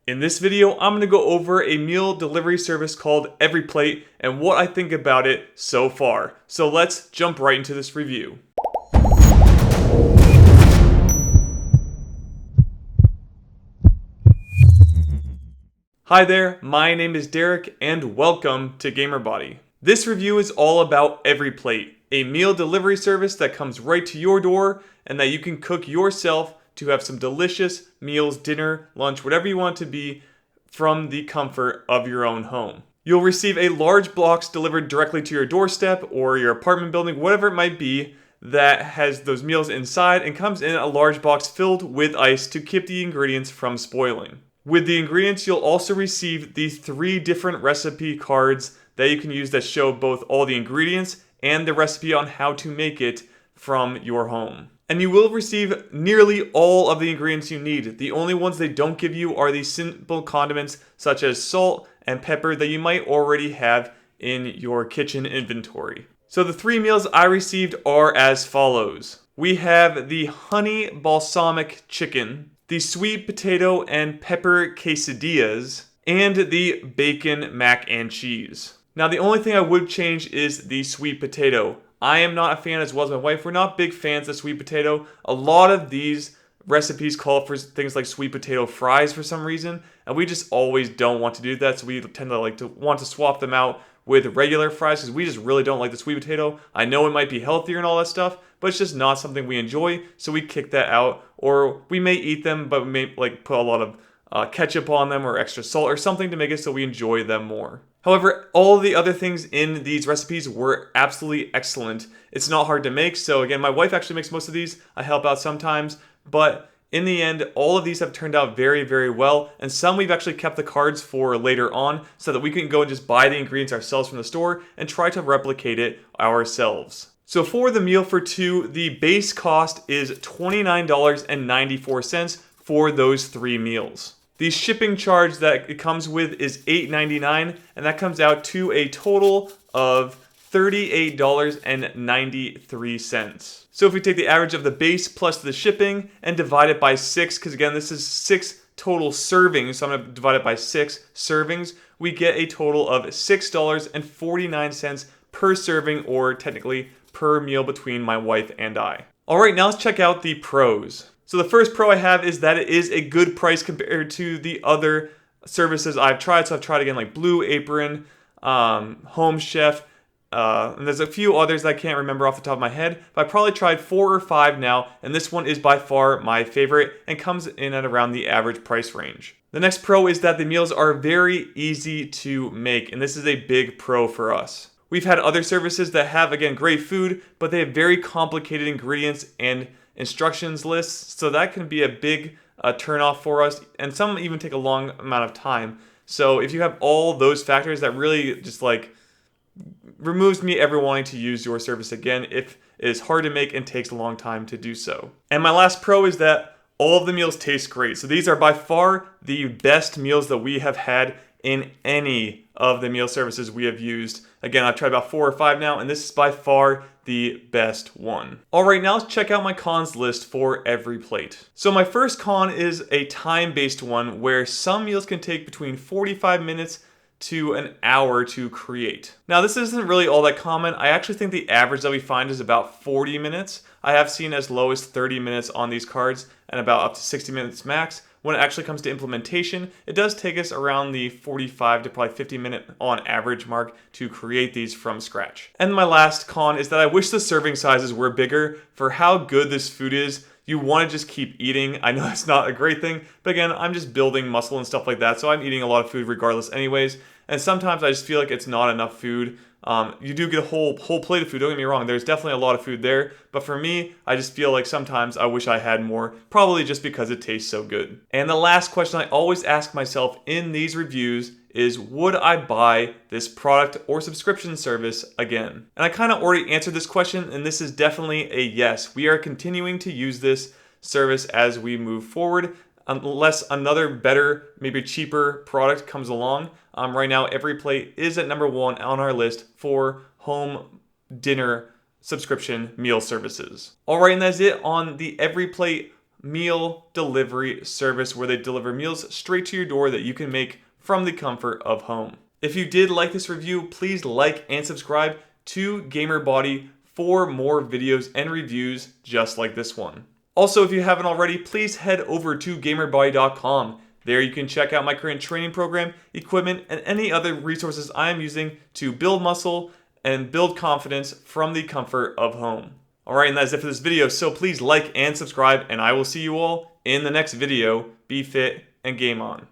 In this video, I'm going to go over a meal delivery service called EveryPlate and what I think about it so far. So let's jump right into this review. Hi there, my name is Derek and welcome to GamerBody. This review is all about EveryPlate, a meal delivery service that comes right to your door and that you can cook yourself to have some delicious meals, dinner, lunch, whatever you want it to be from the comfort of your own home. You'll receive a large box delivered directly to your doorstep or your apartment building, whatever it might be, that has those meals inside and comes in a large box filled with ice to keep the ingredients from spoiling. With the ingredients, you'll also receive the 3 different recipe cards that you can use that show both all the ingredients and the recipe on how to make it from your home. And you will receive nearly all of the ingredients you need. The only ones they don't give you are the simple condiments such as salt and pepper that you might already have in your kitchen inventory. So the 3 meals I received are as follows. We have the honey balsamic chicken, the sweet potato and pepper quesadillas, and the bacon mac and cheese. Now the only thing I would change is the sweet potato. I am not a fan, as well as my wife. We're not big fans of sweet potato. A lot of these recipes call for things like sweet potato fries for some reason, and we just always don't want to do that, so we tend to want to swap them out with regular fries because we just really don't like the sweet potato. I know it might be healthier and all that stuff, but it's just not something we enjoy, so we kick that out. Or we may eat them, but we may put a lot of ketchup on them or extra salt or something to make it so we enjoy them more. However, all the other things in these recipes were absolutely excellent. It's not hard to make, so again, my wife actually makes most of these. I help out sometimes, but in the end, all of these have turned out very, very well, and some we've actually kept the cards for later on so that we can go and just buy the ingredients ourselves from the store and try to replicate it ourselves. So for the meal for 2, the base cost is $29.94 for those 3 meals. The shipping charge that it comes with is $8.99, and that comes out to a total of $38.93. So if we take the average of the base plus the shipping and divide it by 6, because again, this is 6 total servings, so I'm going to divide it by 6 servings, we get a total of $6.49 per serving, or technically per meal between my wife and I. Alright, now let's check out the pros. So the first pro I have is that it is a good price compared to the other services I've tried. So I've tried again like Blue Apron, Home Chef, and there's a few others that I can't remember off the top of my head, but I probably tried 4 or 5 now, and this one is by far my favorite and comes in at around the average price range. The next pro is that the meals are very easy to make, and this is a big pro for us. We've had other services that have, again, great food, but they have very complicated ingredients and instructions lists, so that can be a big turnoff for us, and some even take a long amount of time. So if you have all those factors, that really just removes me ever wanting to use your service again if it is hard to make and takes a long time to do so. And my last pro is that all of the meals taste great. So these are by far the best meals that we have had in any of the meal services we have used. Again, I've tried about 4 or 5 now, and this is by far the best one. Alright, now let's check out my cons list for EveryPlate. So my first con is a time-based one where some meals can take between 45 minutes to an hour to create. Now this isn't really all that common. I actually think the average that we find is about 40 minutes. I have seen as low as 30 minutes on these cards and about up to 60 minutes max. When it actually comes to implementation, it does take us around the 45 to probably 50 minute on average mark to create these from scratch. And my last con is that I wish the serving sizes were bigger. For how good this food is, you want to just keep eating. I know it's not a great thing, but again, I'm just building muscle and stuff like that, so I'm eating a lot of food regardless anyways. And sometimes I just feel like it's not enough food. You do get a whole plate of food, don't get me wrong, there's definitely a lot of food there, but for me, I just feel like sometimes I wish I had more, probably just because it tastes so good. And the last question I always ask myself in these reviews is, would I buy this product or subscription service again? And I kind of already answered this question, and this is definitely a yes. We are continuing to use this service as we move forward, unless another better, maybe cheaper product comes along. Right now, EveryPlate is at number 1 on our list for home dinner subscription meal services. Alright, and that's it on the EveryPlate meal delivery service where they deliver meals straight to your door that you can make from the comfort of home. If you did like this review, please like and subscribe to GamerBody for more videos and reviews just like this one. Also, if you haven't already, please head over to GamerBody.com. There you can check out my current training program, equipment, and any other resources I am using to build muscle and build confidence from the comfort of home. Alright, and that's it for this video, so please like and subscribe, and I will see you all in the next video. Be fit and game on.